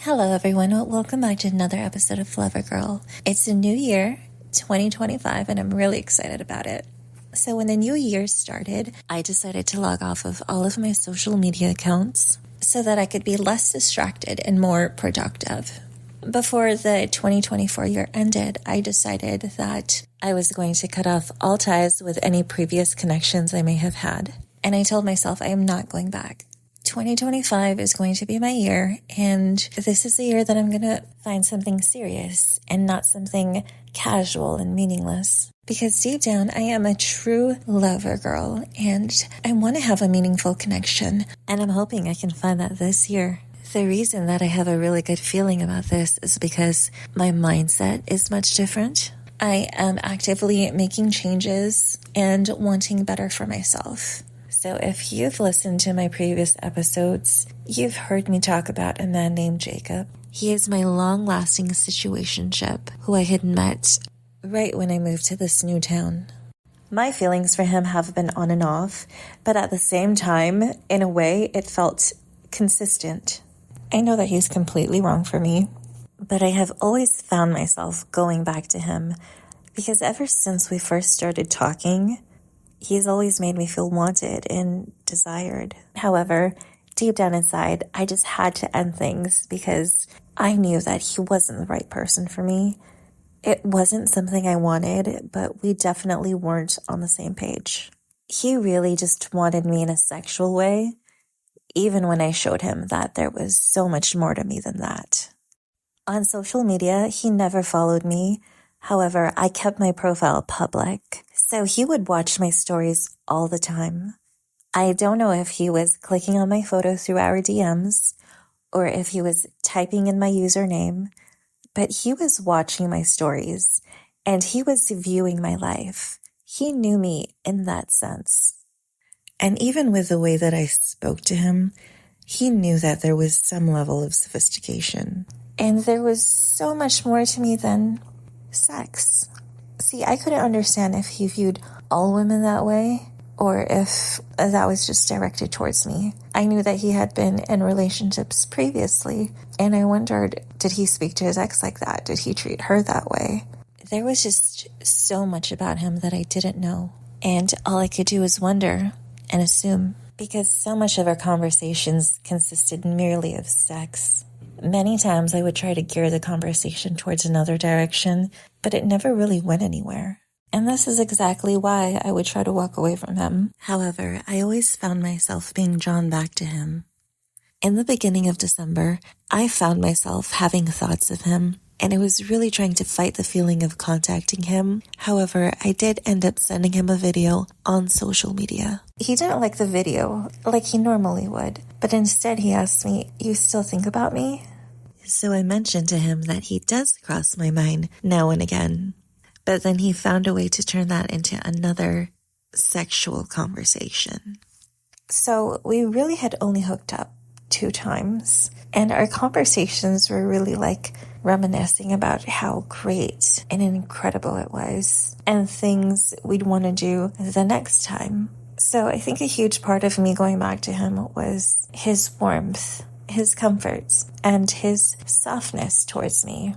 Hello, everyone. Welcome back to another episode of Flower Girl. It's a new year, 2025, and I'm really excited about it. So when the new year started, I decided to log off of all of my social media accounts so that I could be less distracted and more productive. Before the 2024 year ended, I decided that I was going to cut off all ties with any previous connections I may have had. And I told myself I am not going back. 2025 is going to be my year, and this is the year that I'm going to find something serious and not something casual and meaningless. Because deep down, I am a true lover girl, and I want to have a meaningful connection, and I'm hoping I can find that this year. The reason that I have a really good feeling about this is because my mindset is much different. I am actively making changes and wanting better for myself. So if you've listened to my previous episodes, you've heard me talk about a man named Jacob. He is my long-lasting situationship who I had met right when I moved to this new town. My feelings for him have been on and off, but at the same time, in a way, it felt consistent. I know that he's completely wrong for me, but I have always found myself going back to him because ever since we first started talking, he's always made me feel wanted and desired. However, deep down inside, I just had to end things because I knew that he wasn't the right person for me. It wasn't something I wanted, but we definitely weren't on the same page. He really just wanted me in a sexual way, even when I showed him that there was so much more to me than that. On social media, he never followed me. However, I kept my profile public, so he would watch my stories all the time. I don't know if he was clicking on my photo through our DMs or if he was typing in my username, but he was watching my stories and he was viewing my life. He knew me in that sense. And even with the way that I spoke to him, he knew that there was some level of sophistication. And there was so much more to me than sex. See, I couldn't understand if he viewed all women that way or if that was just directed towards me. I knew that he had been in relationships previously, and I wondered, did he speak to his ex like that? Did he treat her that way? There was just so much about him that I didn't know, and all I could do was wonder and assume, because so much of our conversations consisted merely of sex. Many times I would try to gear the conversation towards another direction, but it never really went anywhere. And this is exactly why I would try to walk away from him. However, I always found myself being drawn back to him. In the beginning of December, I found myself having thoughts of him, and I was really trying to fight the feeling of contacting him. However, I did end up sending him a video on social media. He didn't like the video like he normally would, but instead he asked me, "You still think about me?" So I mentioned to him that he does cross my mind now and again, but then he found a way to turn that into another sexual conversation. So we really had only hooked up 2 times, and our conversations were really like reminiscing about how great and incredible it was and things we'd want to do the next time. So I think a huge part of me going back to him was his warmth, his comfort, and his softness towards me.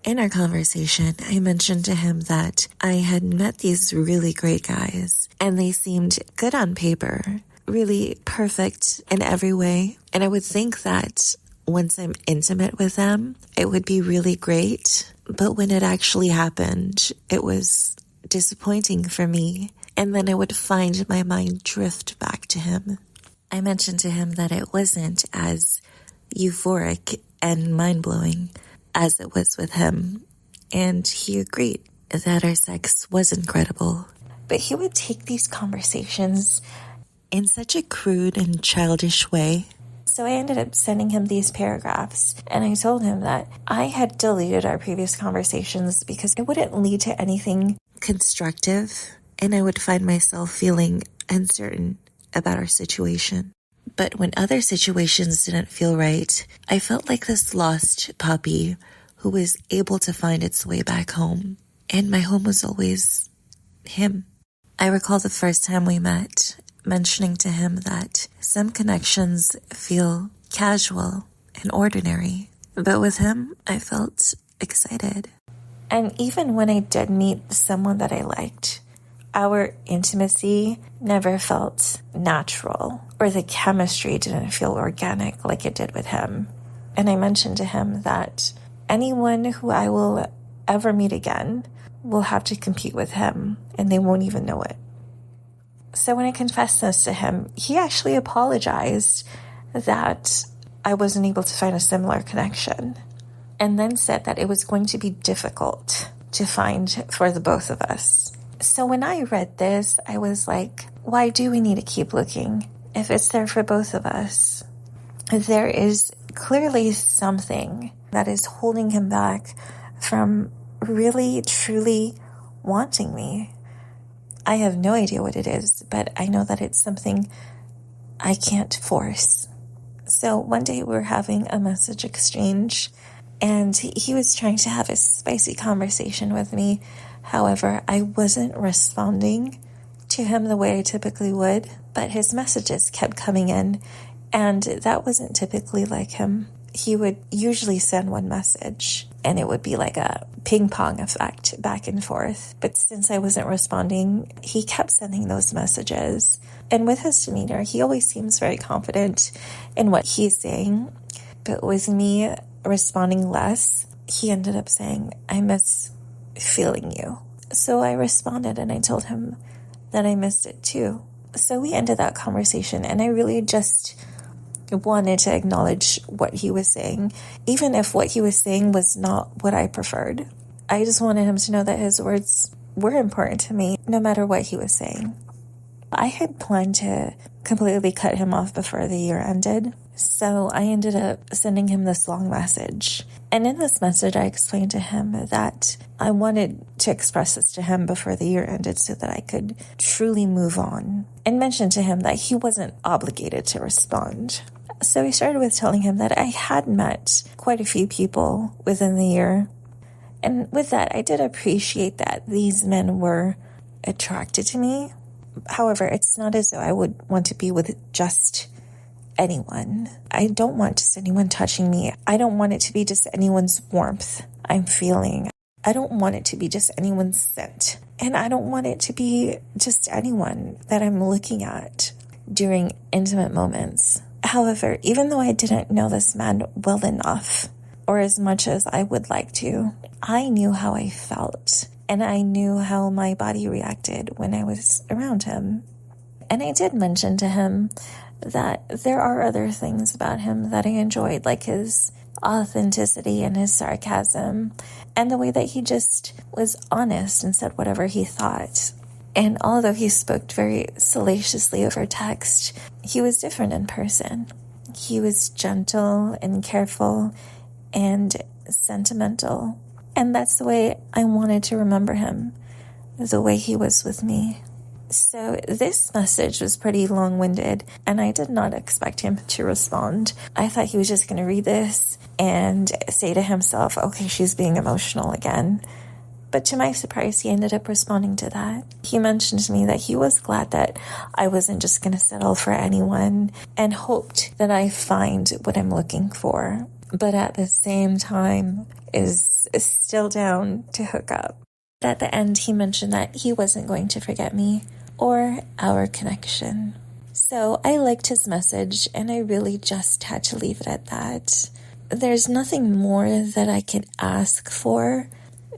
In our conversation, I mentioned to him that I had met these really great guys, and they seemed good on paper, really perfect in every way. And I would think that once I'm intimate with them, it would be really great. But when it actually happened, it was disappointing for me. And then I would find my mind drift back to him. I mentioned to him that it wasn't as euphoric and mind-blowing as it was with him, and he agreed that our sex was incredible. But he would take these conversations in such a crude and childish way. So I ended up sending him these paragraphs, and I told him that I had deleted our previous conversations because it wouldn't lead to anything constructive, and I would find myself feeling uncertain about our situation. But when other situations didn't feel right, I felt like this lost puppy who was able to find its way back home. And my home was always him. I recall the first time we met, mentioning to him that some connections feel casual and ordinary, But with him, I felt excited. And even when I did meet someone that I liked, our intimacy never felt natural, or the chemistry didn't feel organic like it did with him. And I mentioned to him that anyone who I will ever meet again will have to compete with him, and they won't even know it. So when I confessed this to him, he actually apologized that I wasn't able to find a similar connection, and then said that it was going to be difficult to find for the both of us. So when I read this, I was like, why do we need to keep looking if it's there for both of us? There is clearly something that is holding him back from really, truly wanting me. I have no idea what it is, but I know that it's something I can't force. So one day we were having a message exchange, and he was trying to have a spicy conversation with me. However, I wasn't responding to him the way I typically would, but his messages kept coming in, and that wasn't typically like him. He would usually send one message, and it would be like a ping pong effect back and forth. But since I wasn't responding, he kept sending those messages. And with his demeanor, he always seems very confident in what he's saying. But with me responding less, he ended up saying, I miss feeling you. So I responded and I told him that I missed it too. So we ended that conversation, and I really just wanted to acknowledge what he was saying, even if what he was saying was not what I preferred. I just wanted him to know that his words were important to me, no matter what he was saying. I had planned to completely cut him off before the year ended, so I ended up sending him this long message. And in this message, I explained to him that I wanted to express this to him before the year ended so that I could truly move on, and mentioned to him that he wasn't obligated to respond. So I started with telling him that I had met quite a few people within the year. And with that, I did appreciate that these men were attracted to me. However, it's not as though I would want to be with just anyone. I don't want just anyone touching me. I don't want it to be just anyone's warmth I'm feeling. I don't want it to be just anyone's scent. And I don't want it to be just anyone that I'm looking at during intimate moments. However, even though I didn't know this man well enough, or as much as I would like to, I knew how I felt, and I knew how my body reacted when I was around him. And I did mention to him that there are other things about him that I enjoyed, like his authenticity and his sarcasm, and the way that he just was honest and said whatever he thought. And although he spoke very salaciously over text, he was different in person. He was gentle and careful and sentimental. And that's the way I wanted to remember him, the way he was with me. So this message was pretty long-winded, and I did not expect him to respond. I thought he was just going to read this and say to himself, okay, she's being emotional again. But to my surprise, he ended up responding to that. He mentioned to me that he was glad that I wasn't just going to settle for anyone, and hoped that I find what I'm looking for, but at the same time is still down to hook up. At the end, he mentioned that he wasn't going to forget me or our connection. So I liked his message, and I really just had to leave it at that. There's nothing more that I could ask for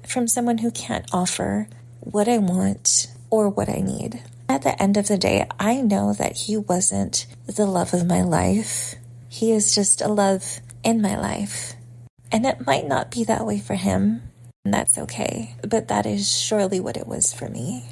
from someone who can't offer what I want or what I need. At the end of the day, I know that he wasn't the love of my life. He is just a love in my life. And it might not be that way for him, and that's okay. But that is surely what it was for me.